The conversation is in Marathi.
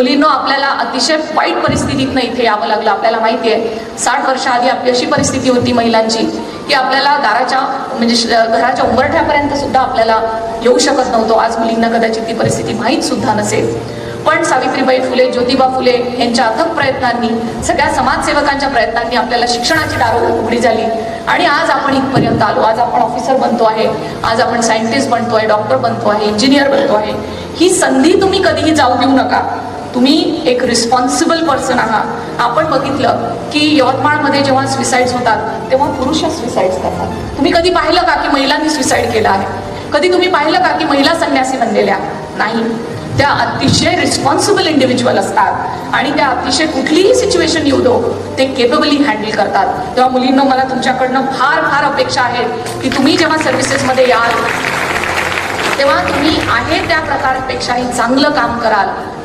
मुलींनो, आपल्याला अतिशय वाईट परिस्थितीतनं इथे यावं लागलं. आपल्याला माहिती आहे 60 वर्षाआधी आपली अशी परिस्थिती होती महिलांची की आपल्याला दाराच्या म्हणजे घराच्या उंबरठ्यापर्यंत सुद्धा आपल्याला येऊ शकत नव्हतो. आज मुलींना कदाचित ती परिस्थिती माहीत सुद्धा नसेल. पण सावित्रीबाई फुले, ज्योतिबा फुले यांच्या अथक प्रयत्नांनी, सगळ्या समाजसेवकांच्या प्रयत्नांनी आपल्याला शिक्षणाची दारं उघडी झाली आणि आज आपण इथपर्यंत आलो. आज आपण ऑफिसर बनतो आहे, आज आपण सायंटिस्ट बनतो आहे, डॉक्टर बनतो आहे, इंजिनियर बनतो आहे. ही संधी तुम्ही कधीही जाऊ देऊ नका. तुम्ही एक रिस्पॉन्सिबल पर्सन आहात. आपण बघितलं की यवतमाळमध्ये जेव्हा सुसाईड्स होतात तेव्हा पुरुषच सुसाईड्स करतात. तुम्ही कधी पाहिलं का की महिलांनी सुसाईड केलं आहे? कधी तुम्ही पाहिलं का की महिला संन्यासी बनलेल्या? नाही. त्या अतिशय रिस्पॉन्सिबल इंडिव्हिज्युअल असतात आणि त्या अतिशय कुठलीही सिच्युएशन येऊ दो ते केपेबली हँडल करतात. तेव्हा मुलींनो, मला तुमच्याकडनं फार फार अपेक्षा आहे की तुम्ही जेव्हा सर्व्हिसेसमध्ये याल तेव्हा तुम्ही आहे त्या प्रकारपेक्षाही चांगलं काम कराल